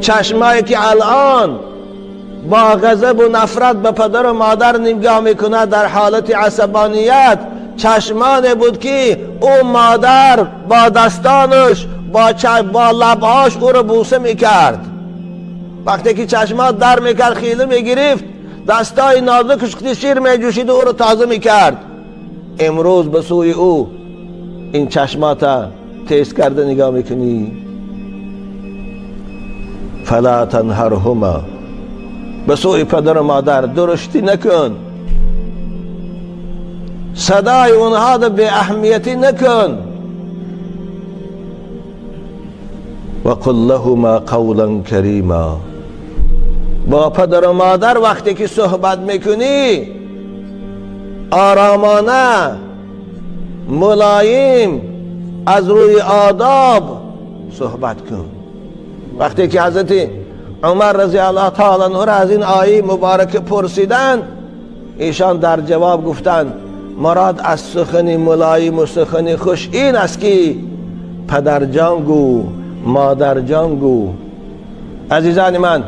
چشمایی که الان با غضب و نفرت به پدر و مادر نگاه میکنه در حالت عصبانیت، چشمانی بود که او مادر با دستانش با لبهاش او رو بوسه میکرد. وقتی که چشمات در میکرد خیلی میگرفت، دستای نازکش که شیر میجوشید او رو تازه میکرد. امروز به سوی او این چشمات تیز کرده نگاه میکنی. فلا تنهرهما، به سوی پدر و مادر درشتی نکن، صدای اونها رو به اهمیتی نکن. وقل لهما قولا کریما، با پدر و مادر وقتی که صحبت میکنی آرامانه، ملایم، از روی آداب صحبت کن. وقتی که حضرت عمر رضی الله تعالی عنه را از این آیه مبارک پرسیدن، ایشان در جواب گفتند مراد از سخن ملایم و سخن خوش این است که پدر جان گو، مادر جان گو. عزیزان من،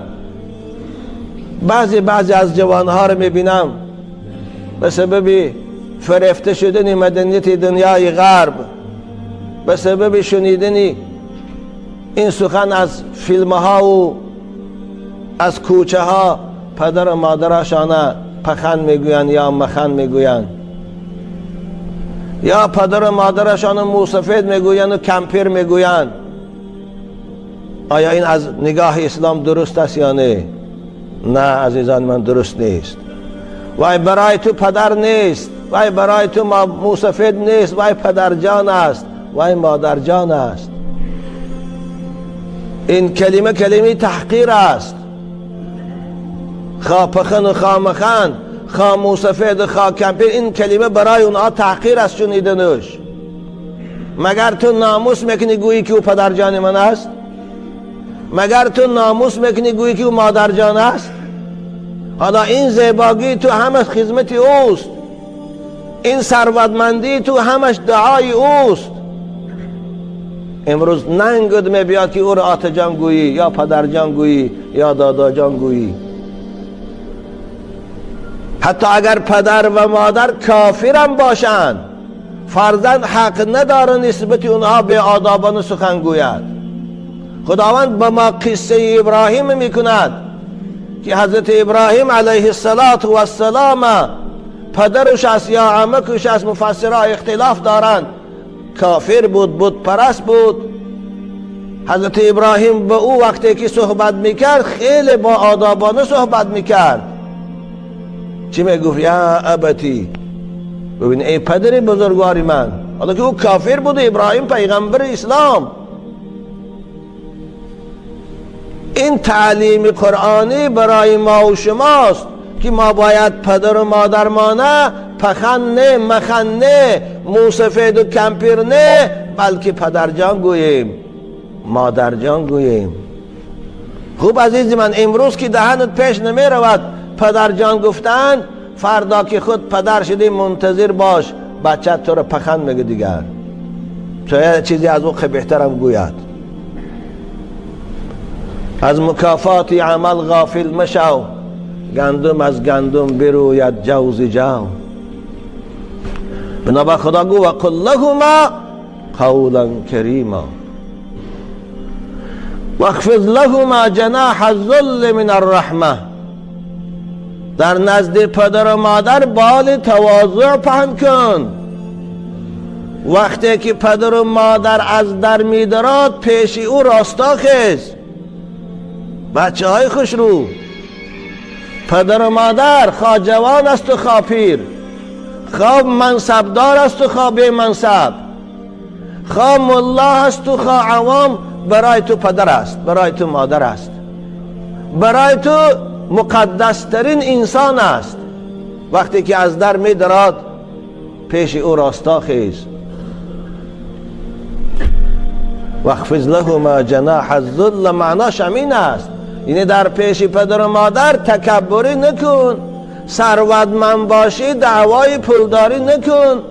بعضی از جوانها رو میبینم به سبب فرفته شدن مدنیت دنیای غرب، به سبب شنیدن این سخن از فیلم ها و از کوچه ها، پدر و مادرشان پخند میگویند یا مخند میگویند، یا پدر و مادرشان موسفید میگویند و کمپیر میگویند. آیا این از نگاه اسلام درست است یا نه؟ نه عزیزان من، درست نیست. وای برای تو پدر نیست، وای برای تو موسفید نیست، وای پدر جان است، وای مادر جان است. این کلمه تحقیر است. خواه پخن و خواه مخن، خواه موسفید و خواه کمپیر، این کلمه برای اونها تحقیر است شنیدنش. مگر تو ناموس میکنی گویی که او پدر جان من است؟ مگر تو ناموس میکنی گویی که او مادر جان است؟ حالا این زیباگی تو همش خدمت اوست، این ثروتمندی تو همش دعای اوست. امروز ننگد میبیاد که او را آت جان گویی، یا پدر جان گویی، یا دادا جان گویی. حتی اگر پدر و مادر کافرم باشند، فرزند حق نداره نسبت اونها به آدابانه سخن گوید. خداوند با ما قصه ابراهیم میکند که حضرت ابراهیم علیه السلام پدرش است یا عمکش است، مفسرها اختلاف دارند، کافر بود، بت پرست بود. حضرت ابراهیم به او وقتی که صحبت میکرد خیلی با آدابانه صحبت میکرد. چی میگفت؟ یا ابتی، ببین ای پدر بزرگواری من. حالا که او کافر بود، ابراهیم پیغمبر اسلام. این تعلیم قرآنی برای ما و شماست که ما باید پدر و مادر ما نه، پخند نه، مخند نه، موسفید و کمپیر نه، بلکه پدر جان گوییم، مادر جان گوییم. خوب عزیزی من، امروز که دهنت پیش نمی رود پدر جان گفتن، فردا که خود پدر شدی منتظر باش بچه تو رو پخند میگه دیگر، شاید چیزی از او بهترم گوید. از مکافات عمل غافل مشو، گندم از گندم بروید جوز جو. بنابر خدا گو وقل لهما قولا کریما واخفض لهما جناح الذل من الرحمه. در نزد پدر و مادر بال تواضع پهن کن. وقتی که پدر و مادر از در میدارد پیش او راستا خیز. بچه های خوش رو، پدر و مادر خواه جوان است و خواه پیر، خواه منصبدار است و خواه بی منصب، خواه ملا است و خواه عوام، برای تو پدر است، برای تو مادر است، برای تو مقدس ترین انسان است. وقتی که از در می دراد پیش او راستا خیز. واخفض لهما جناح الذل، معناش همین است، یعنی در پیش پدر و مادر تکبری نکن، ثروتمند باشی دعوای پولداری نکن،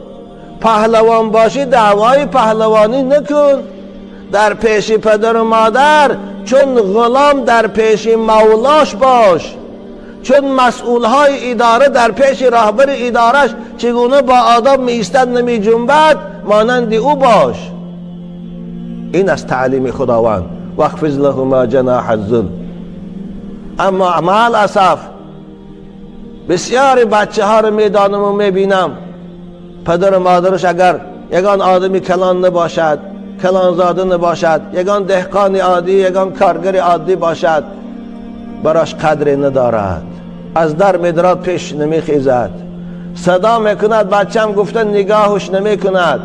پهلوان باشی دعوای پهلوانی نکن، در پیش پدر و مادر چون غلام در پیش مولاش باش، چون مسئولهای اداره در پیش راهبر ادارش چگونه با آداب می ایستد نمی جنبد مانند او باش. این از تعلیم خداوند. واخفض لهما جناح الذل. اما مع الاسف بسیاری بچه ها رو میدانم و میبینم پدر و مادرش اگر یگان آدمی کلان نباشد، کلانزاده نباشد، یگان دهقان عادی، یگان کارگر عادی باشد، براش قدری ندارد، از در مدرات پیش نمیخیزد، صدا میکند بچم گفته نگاهش نمیکند.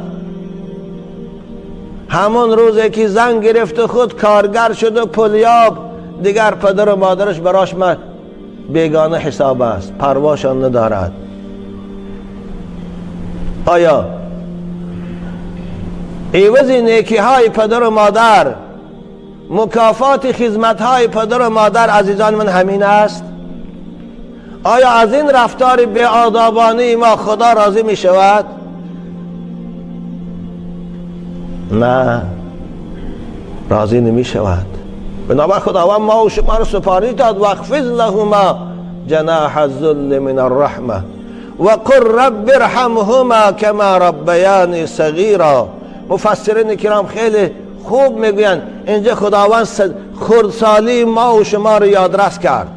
همون روزی که زن گرفت خود کارگر شد و پلیاب، دیگر پدر و مادرش براش بیگانه حساب است، پرواشان ندارد. آیا عوض نیکی های پدر و مادر، مکافات خدمت های پدر و مادر عزیزان من همین است؟ آیا از این رفتار بی آدابانه ما خدا راضی می شود؟ نه، راضی نمی شود. بنابر خداوند ما و شما رو سپاری داد واخفض لهما جناح الذل من الرحمه وقل رب ارحمهما كما ربياني صغيرا. مفسرین کرام خیلی خوب میگویند اینجا خداوند خردسالی ما و شما رو یادرس کرد.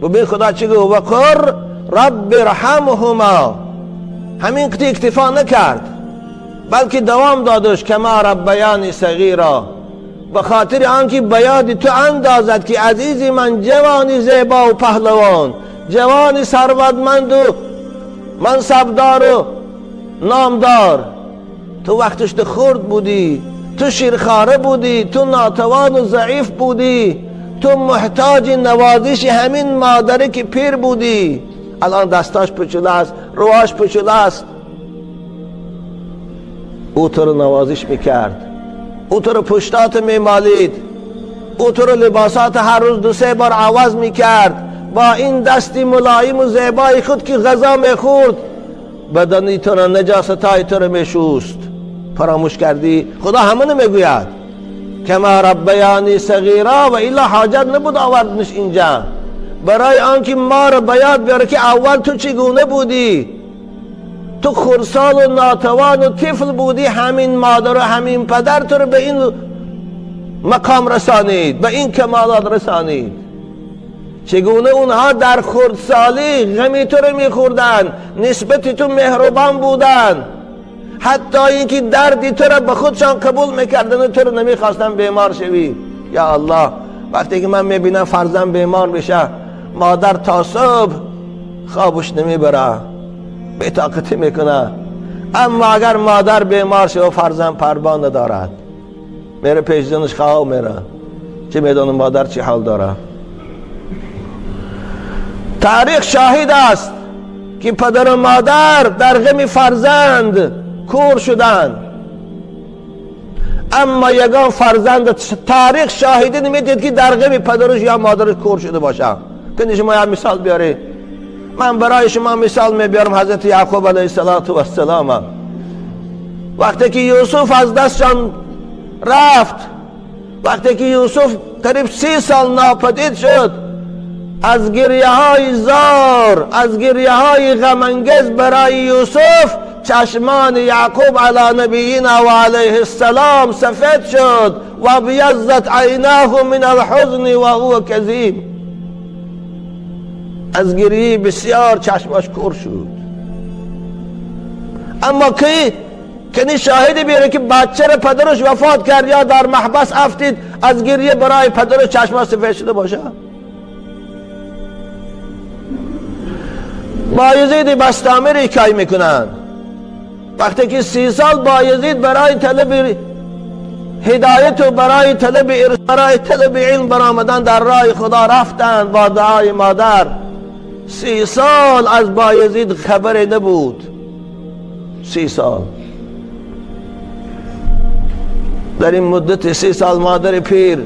ببین خدا چی گفت؟ وقل رب ارحمهما. همین قطعی اکتفا نکرد بلکه دوام دادش کما ربیانی صغیرا، به خاطر آنکه به یاد تو اندازد که عزیزی من جوانی زیبا و پهلوان، جوانی ثروتمند و منصبدار و نامدار، تو وقتش تو خرد بودی، تو شیرخواره بودی، تو ناتوان و ضعیف بودی، تو محتاج نوازش همین مادری که پیر بودی. الان دستاش پچوله است، رواش پچوله است، او تو رو نوازش میکرد، او تو رو پشتات میمالید، او تو رو لباسات هر روز 2-3 بار عوض میکرد، با این دستی ملایم و زیبای خود که غذا میخورد بدنی تو رو، نجاستای تو رو میشوست. فراموش کردی؟ خدا همونو میگوید کما ربیانی صغیرا، و الا حاجت نبود آوردنش اینجا برای آنکه ما رو بیاد بیاره که اول تو چگونه بودی، تو خرسال و ناتوان و طفل بودی، همین مادر و همین پدر تو رو به این مقام رسانید، به این کمالات رسانید. چگونه اونها در خردسالی غمی تو رو میخوردن، نسبت تو مهربان بودن، حتی اینکه دردی تو رو به خودشان قبول میکردن و تو رو نمیخواستن بیمار شوی. یا الله، وقتی که من میبینم فرزند بیمار بشه، مادر تا صبح خوابش نمیبره، بی‌طاقتی میکنه. اما اگر مادر بیمار شه و فرزند پروان ندارد، میره پیش زنش خواه میره، چه میدونه مادر چی حال داره. تاریخ شاهد است که پدر و مادر در غم فرزند کور شدند، اما یگان فرزند تاریخ شاهدی نمیدید که در غم پدرش یا مادرش کور شده باشه. کنی شما یه مثال بیاری؟ من برای شما مثال میبیارم حضرت یعقوب علیه السلام. وقتی که یوسف از دستشان رفت، وقتی که یوسف قریب 30 سال ناپدید شد، از گریه های زار، از گریه های غمانگیز برای یوسف چشمان یعقوب علی نبینا و علیه السلام سفید شد و بیضت عیناه من الحزن و هو کظیم. از گریه بسیار چشمش کور شد. اما کنی شاهدی بیاره که بچه را پدرش وفات کرد یا در محبس افتید، از گریه برای پدرش چشمش سفید شده باشه؟ بایزید بستامری حکایت میکنند وقتی که 30 سال بایزید برای طلب هدایت و برای طلب علم برآمدن در راه خدا رفتند با دعای مادر. 30 سال از بایزید خبری نبود. 30 سال. در این مدت 30 سال مادر پیر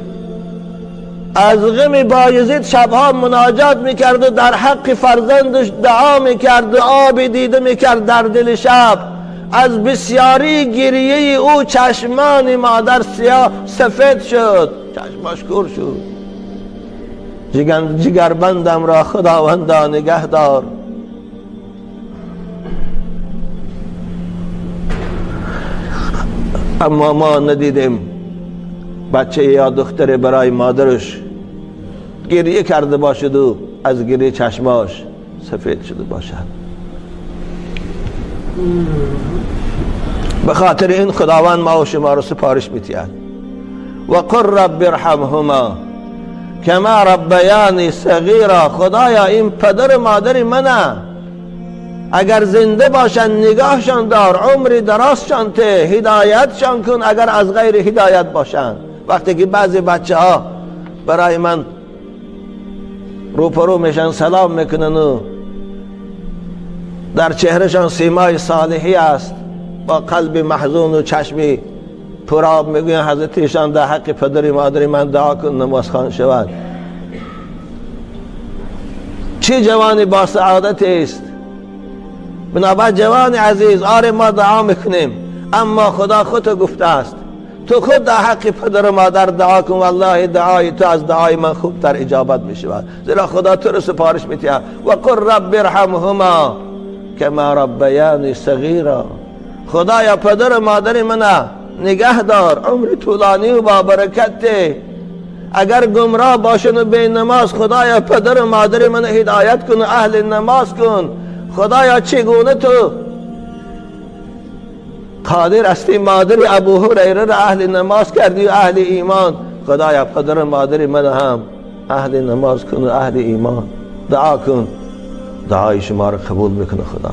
از غم بایزید شبها مناجات میکرد و در حق فرزندش دعا میکرد، آب دیده میکرد در دل شب. از بسیاری گریه او چشمان مادر سیاه سفید شد، چشماش کور شد. جگربندم را خداوندا نگه دار. اما ما ندیدیم بچه یا دختر برای مادرش گریه کرده باشد و از گریه چشماش سفید شده باشد. به خاطر این خداوند ما و شما رو سپارش می‌دهد و قل رب ارحمهما کما ربیانی صغیرا. خدایا این پدر و مادر منه، اگر زنده باشن نگاهشان دار، عمری درازشان ته، هدایتشان کن اگر از غیر هدایت باشن. وقتی که بعضی بچه ها برای من روپرو میشن سلام میکنن و در چهرهشان سیمای صالحی است، با قلب محزون و چشمی پرآب میگوین حضرت ایشان در حق پدر مادر من دعا کن نماز خوان شود. چه جوانی با سعادت است. بنابراین جوان عزیز، آره ما دعا میکنیم، اما خدا خودت گفته است تو خود در حق پدر و مادر دعا کن، والله دعای تو از دعای من خوبتر اجابت میشود، زیرا خدا تو رو سپارش میدهد. و قل رب ارحمهما کما ربیانی صغیرا. خدایا پدر و مادر من نگه دار، عمر طولانی و با برکت. اگر گمراه باشن و به نماز، خدایا پدر و مادر من هدایت کن و اهل نماز کن. خدایا چگونه تو قادر هستی مادر ابو هریره را اهل نماز کردی و اهل ایمان. خدایا پدر و مادر من هم اهل نماز کن و اهل ایمان. دعا کن، دعای شما را قبول میکنه خدا.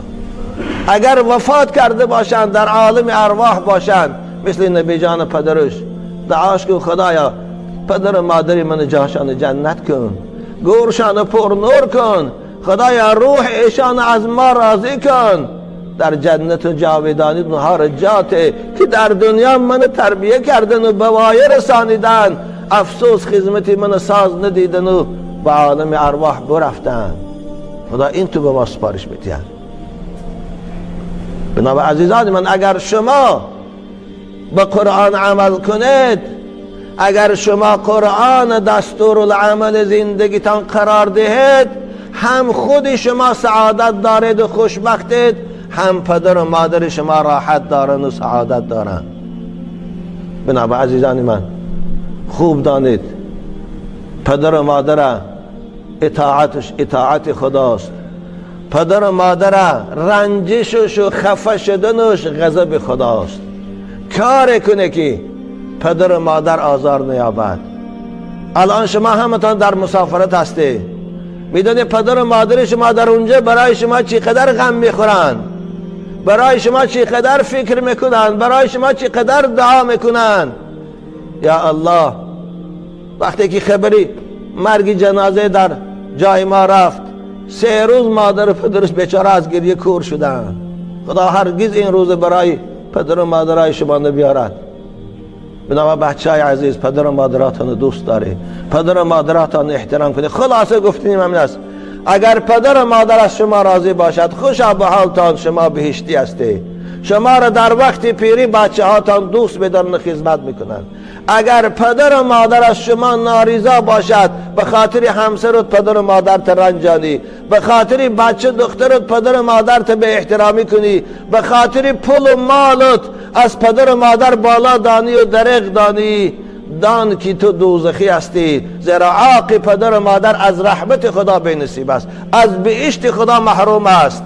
اگر وفات کرده باشند، در عالم ارواح باشند، مثل نبی جان پدرش، دعاش کن خدایا پدر و مادر من جاشان جنت کن، گورشان پر نور کن. خدایا روح ایشان از ما راضی کن، در جنت و جاودانی اونها را جاته که در دنیا من تربیه کردن و بوایه رسانیدن، افسوس خدمت من ساز ندیدن و به عالم ارواح برفتن. خدا این تو به ما سپارش میدهد. بنابراین عزیزان من، اگر شما به قرآن عمل کنید، اگر شما قرآن دستورالعمل زندگیتان قرار دهید، هم خود شما سعادت دارید و خوشبختید، هم پدر و مادر شما راحت دارن و سعادت دارن. بنابراین عزیزان من، خوب دانید پدر و مادر اطاعت خداست. پدر و مادر رنجشش و خفه شدنش غضب خداست. کار کنه که پدر و مادر آزار نیابد. الان شما همتان در مسافرت هستی، میدونی پدر و مادر شما در اونجا برای شما چقدر غم میخورن، برای شما چقدر فکر میکنن، برای شما چقدر دعا میکنن. یا الله، وقتی که خبری مرگ جنازه در جای ما رفت، 3 روز مادر و پدرش بیچاره از گریه کور شدن. خدا هرگز این روز برای پدر و مادرای شما نبیارد. بنابراین بچه‌های عزیز، پدر و مادراتان دوست دارید، پدر و مادراتان احترام کنید. خلاصه گفتیم همین است، اگر پدر و مادر از شما راضی باشد، خوشا به حالتان، شما بهشتی هستید. شما را در وقت پیری بچه هاتان دوست بدارن و خدمت میکنن. اگر پدر و مادر از شما ناریضا باشد، به خاطر همسرت پدر و مادرت رنجانی، به خاطر بچه دخترت پدر و مادرت به احترامی کنی، به خاطر پول و مالت از پدر و مادر بالا دانی و دریغ دانی، دان که تو دوزخی هستی، زیرا عاق پدر و مادر از رحمت خدا بی نصیب است، از بهشت خدا محروم است.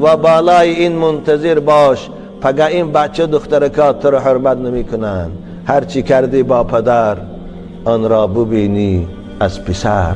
و بالای این منتظر باش، پگه این بچه دخترکات تو رو حرمت نمی کنن. هرچی کردی با پدر، آن را ببینی از پسر.